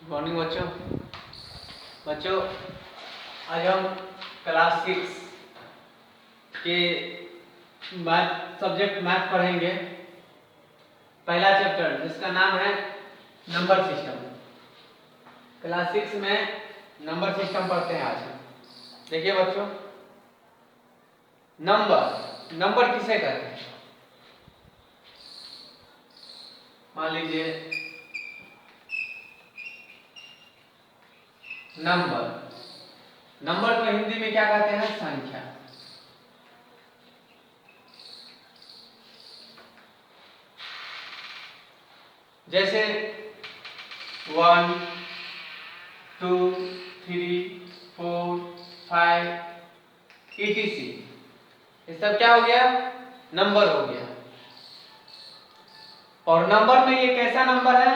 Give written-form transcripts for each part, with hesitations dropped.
Good morning बच्चों। बच्चों आज हम क्लास 6 के सब्जेक्ट मैथ पढ़ेंगे। पहला चैप्टर जिसका नाम है नंबर सिस्टम। क्लास 6 में नंबर सिस्टम पढ़ते हैं आज हम। देखिए बच्चों, नंबर किसे कहते हैं? मान लीजिए नंबर को हिंदी में क्या कहते हैं? संख्या। जैसे 1 2 3 4 5 etc। ये सब क्या हो गया? नंबर हो गया। और नंबर में ये कैसा नंबर है?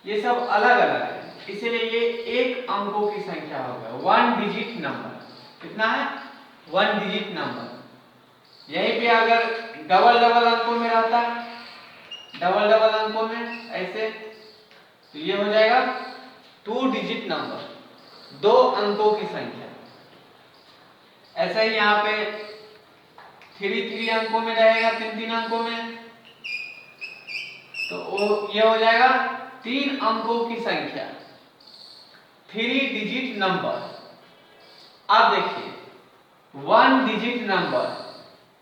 ये सब अलग अलग है, इसीलिए ये एक अंकों की संख्या होगा। 1 डिजिट नंबर। कितना है? 1 डिजिट नंबर। यहीं पे अगर डबल डबल अंकों में रहता, डबल डबल अंकों में ऐसे, तो ये हो जाएगा 2 डिजिट नंबर, 2 अंकों की संख्या। ऐसा ही यहाँ पे 3 अंकों में रहेगा, 3 अंकों में, तो ये हो जाएगा 3 अंकों की संख्या, 3 डिजिट नंबर। अब देखिए 1 डिजिट नंबर,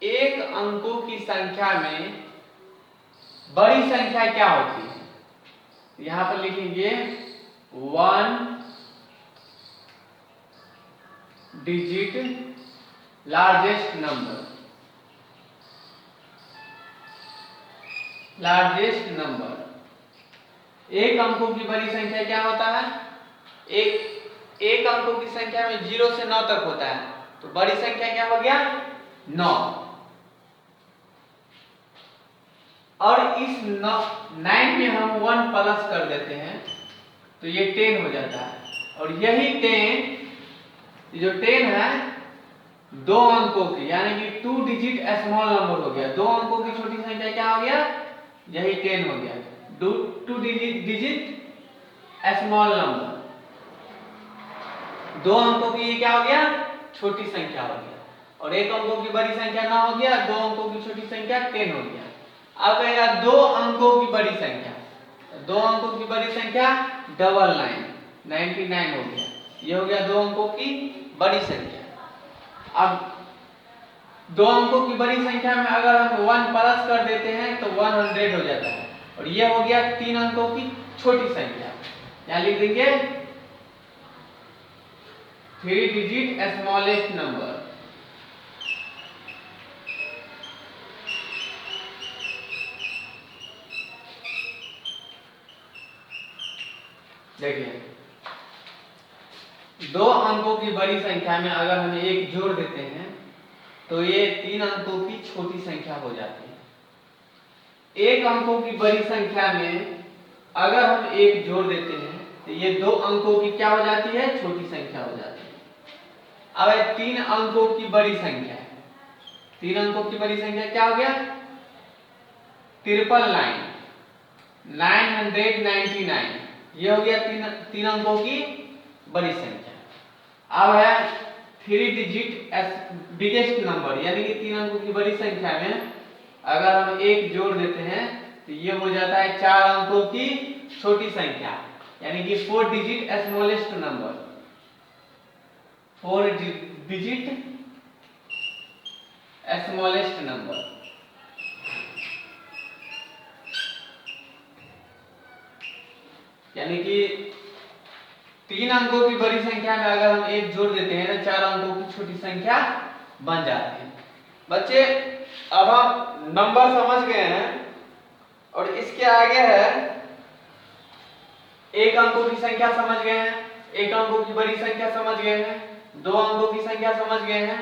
एक अंकों की संख्या में बड़ी संख्या क्या होती है? यहां पर लिखेंगे 1 digit largest number. Largest number, एक अंकों की बड़ी संख्या क्या होता है? एक अंकों की संख्या में 0 से 9 तक होता है, तो बड़ी संख्या क्या हो गया? 9। और इस 9 में हम 1 प्लस कर देते हैं तो ये 10 हो जाता है। और यही 10, जो 10 है, 2 अंकों की, यानी कि 2 डिजिट स्मॉल नंबर हो गया। 2 अंकों की छोटी संख्या क्या हो गया? यही 10 हो गया। 2 डिजिट स्मॉल नंबर, 2 अंकों की ये क्या हो गया? छोटी संख्या हो गया। और एक अंकों की बड़ी संख्या 9 हो गया, 2 अंकों की छोटी संख्या 10 हो गया। अब कहेगा 2 अंकों की बड़ी संख्या, 2 अंकों की बड़ी संख्या 99 हो गया। ये हो गया 2 अंकों की बड़ी संख्या। अब 2 अंकों की बड़ी संख्या में अगर हम 1 प्लस कर देते हैं तो 100 हो जाता है। और ये हो गया 3 अंकों की छोटी संख्या। यहां लिख देंगे 3 डिजिट स्मॉलेस्ट नंबर। देखिए 2 अंकों की बड़ी संख्या में अगर हम 1 जोड़ देते हैं तो ये 3 अंकों की छोटी संख्या हो जाती है। 1 अंकों की बड़ी संख्या में अगर हम 1 जोड़ देते हैं तो ये 2 अंकों की क्या हो जाती है? छोटी संख्या हो जाती है। अब 3 अंकों की बड़ी संख्या, 3 अंकों की बड़ी संख्या क्या हो गया? 999, ये हो गया 3 अंकों की बड़ी संख्या। अब है 3 डिजिट बिगेस्ट नंबर, यानी कि 3 अंकों की बड़ी संख्या में अगर हम 1 जोड़ देते हैं तो ये हो जाता है 4 अंकों की छोटी संख्या, यानी कि 4 digit smallest number. 4 digit smallest number. यानी कि 3 अंकों की बड़ी संख्या में अगर हम 1 जोड़ देते हैं तो 4 अंकों की छोटी संख्या बन जाती है। बच्चे अब हम नंबर समझ गए हैं और इसके आगे है 1 अंकों की संख्या समझ गए हैं, 1 अंकों की बड़ी संख्या समझ गए हैं, 2 अंकों की संख्या समझ गए हैं,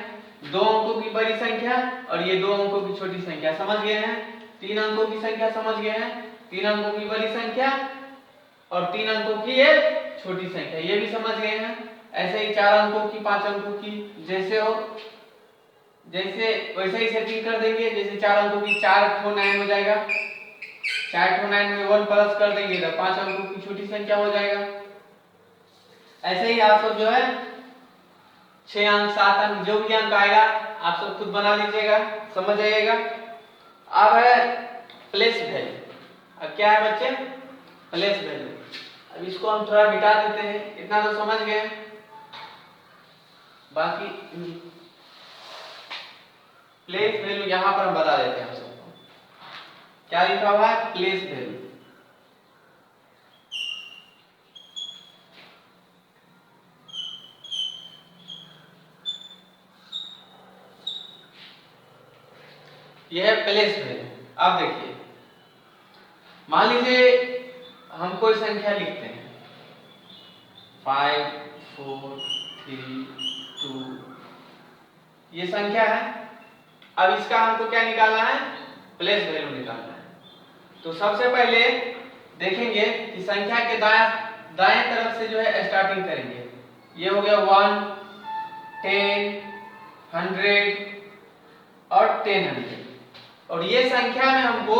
2 अंकों की बड़ी संख्या और ये 2 अंकों की छोटी संख्या समझ गए हैं, 3 अंकों की संख्या समझ गए हैं, 3 अंकों की बड़ी संख्या और 3 अंकों की ये छोटी संख्या, ये भी समझ गए हैं। ऐसे ही 4 अंकों की, 5 अंकों की, जैसे हो जैसे वैसे ही सेटिंग कर देंगे। जैसे 4 अंकों की 4 9 हो जाएगा, 429 में 1 प्लस कर देंगे तो 5 अंकों की छोटी संख्या हो जाएगा। ऐसे ही आप सब जो है 6 अंक 7 अंक जो भी अंक आएगा आप सब खुद बना लीजिएगा, समझ जाइएगा। अब है प्लेस वैल्यू। अब क्या है बच्चे? Place value. अब इसको हम थोड़ा मिटा देते हैं, इतना तो समझ गए। बाकी प्लेस वैल्यू यहां पर हम बता देते हैं आप सबको। क्या लिखा हुआ है? Place value. यह है प्लेस वैल्यू। अब देखिए, मान लीजिए हम कोई संख्या लिखते हैं 5 4 3 2, ये संख्या है। अब इसका हमको क्या निकालना है? प्लेस वैल्यू निकालना है। तो सबसे पहले देखेंगे कि संख्या के दाएं तरफ से जो है स्टार्टिंग करेंगे। ये हो गया 1 10 100 और 10 और ये संख्या में हमको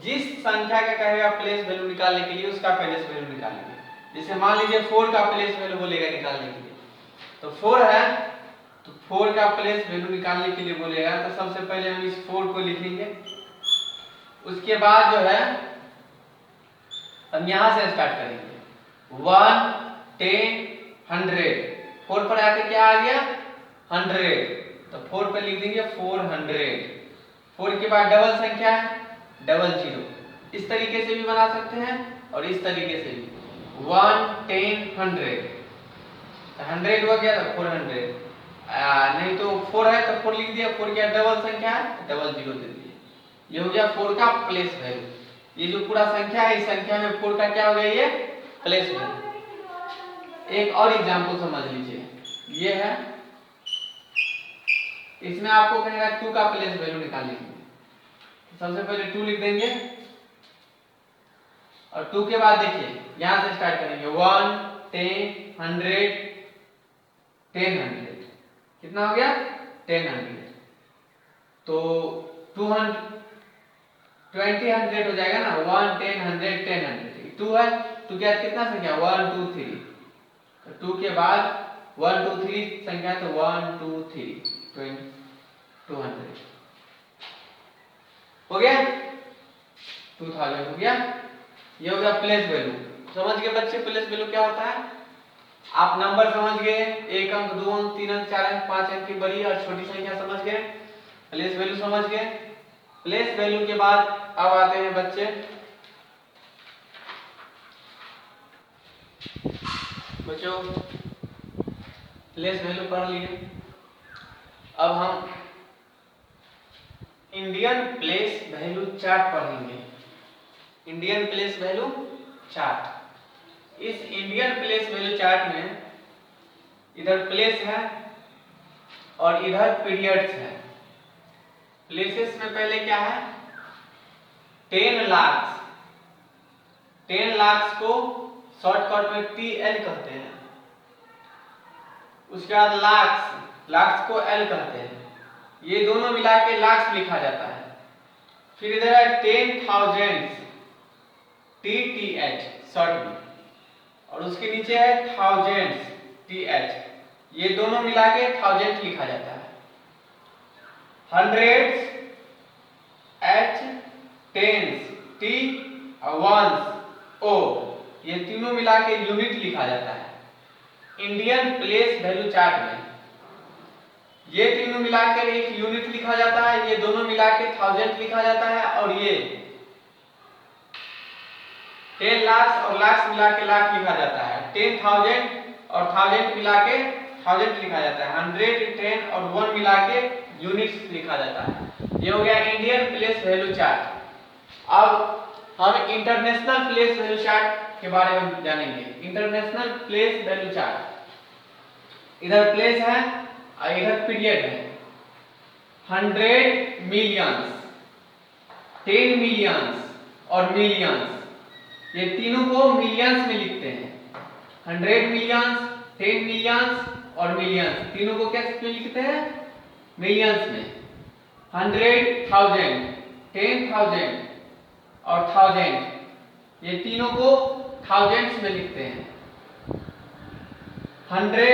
जिस संख्या का कहेगा प्लेस वैल्यू निकालने के लिए उसका प्लेस वैल्यू निकालेंगे। जैसे मान लीजिए 4 का प्लेस वैल्यू बोलेगा निकालने के लिए, तो 4 है तो 4 का प्लेस वैल्यू निकालने के लिए बोलेगा तो सबसे पहले हम इस 4 को लिखेंगे। उसके बाद जो है हम यहां से स्टार्ट करेंगे 1 10 100। 4 पर आके क्या आ गया? 100, तो 4 पे लिख देंगे 400। 4 के बाद डबल संख्या है 00। इस तरीके से भी बना सकते हैं और इस तरीके से भी 1 10 100। 100 हो गया तो 400, नहीं तो 4 है तो 4 लिख दिया। 4 क्या डबल संख्या है 00 दे दिए। ये हो गया 4 का प्लेस वैल्यू। ये जो पूरा संख्या है इस संख्या में 4 का क्या हो गया? ये प्लेस वैल्यू। एक और एग्जांपल समझ लीजिए, ये है इसमें आपको कहेगा 2 का प्लेस वैल्यू निकालेंगे। सबसे पहले 2 लिख देंगे और 2 के बाद देखिए यहां से स्टार्ट करेंगे 1 10 100 10 100। कितना हो गया? 10 100। तो 200 20 100 हो जाएगा ना। 1 10 100 10 100। 2 है तो क्या कितना संख्या? 1 2 3। तो 2 के बाद 1 2 3 संख्या तो 1 2 3 200 हो गया। 2000 हो गया। ये हो गया प्लेस वैल्यू। समझ गए बच्चे प्लेस वैल्यू क्या होता है? आप नंबर समझ गए, 1 अंक 2 अंक 3 अंक 4 अंक 5 अंक की बड़ी और छोटी संख्या समझ गए, प्लेस वैल्यू समझ गए। प्लेस वैल्यू के बाद अब आते हैं बच्चे प्लेस वैल्यू पढ़ लिए। अब हम इंडियन प्लेस वैल्यू चार्ट पढ़ेंगे। Indian place value chart. इस इंडियन प्लेस वैल्यू चार्ट में इधर प्लेस है और इधर पीरियड्स है। प्लेसेस में पहले क्या है? 10 लाख। 10 लाख को शॉर्टकट में TL कहते हैं। उसके बाद लाख को L कहते हैं। ये दोनों मिला के लाख लिखा जाता है। फिर इधर है 10,000 TTH शॉर्ट में, और उसके नीचे है थाउजेंड्स TH। ये दोनों मिला के 1000 लिखा जाता है। हंड्रेड्स H, टेंस T और वंस O, ये तीनों मिला के यूनिट लिखा जाता है। इंडियन प्लेस वैल्यू चार्ट में ये तीनों मिलाकर एक यूनिट लिखा जाता है, ये दोनों मिलाकर 1000 लिखा जाता है, और ये 10 लाख और लाख मिला के लाख लिखा जाता है। 10,000 और 1000 मिला के 1000 लिखा जाता है। 100 10 और 1 मिला के यूनिट्स लिखा जाता है। ये हो गया इंडियन प्लेस वैल्यू चार्ट। अब हम इंटरनेशनल प्लेस वैल्यू चार्ट के बारे में जानेंगे। इंटरनेशनल प्लेस वैल्यू चार्ट, इधर प्लेस है और इधर पीरियड है। 100 मिलियंस, 10 मिलियंस और मिलियंस, ये तीनों को मिलियंस में लिखते हैं। 100 मिलियंस, 10 मिलियंस और मिलियंस, तीनों को कैसे में लिखते हैं? मिलियंस में। 100,000, 10,000 और 1000, ये तीनों को थाउजेंड्स में लिखते हैं। 100,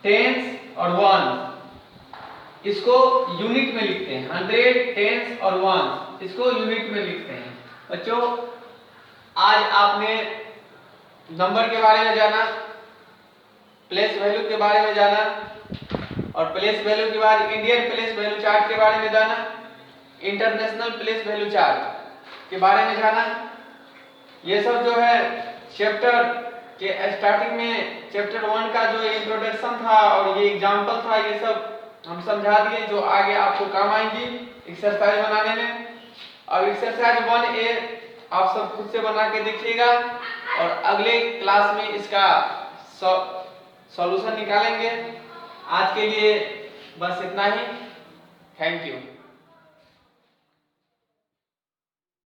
टेंस और वंस इसको यूनिट में लिखते हैं। 100, टेंस और वंस इसको यूनिट में लिखते हैं। बच्चों, आज आपने नंबर के बारे में जाना, प्लेस वैल्यू के बारे में जाना, और प्लेस वैल्यू के बाद इंडियन प्लेस वैल्यू चार्ट के बारे में जाना, इंटरनेशनल प्लेस वैल्यू चार्ट के बारे में जाना। ये सब जो है चैप्टर के स्टार्टिंग में चैप्टर 1 का जो इंट्रोडक्शन था और ये एग्जांपल था, ये सब हम समझा दिए जो आगे आपको काम आएंगी एक्सरसाइज बनाने में। अब एक्सरसाइज 1A आप सब खुद से बना के देखिएगा और अगले क्लास में इसका सॉल्यूशन निकालेंगे। आज के लिए बस इतना ही। Thank you.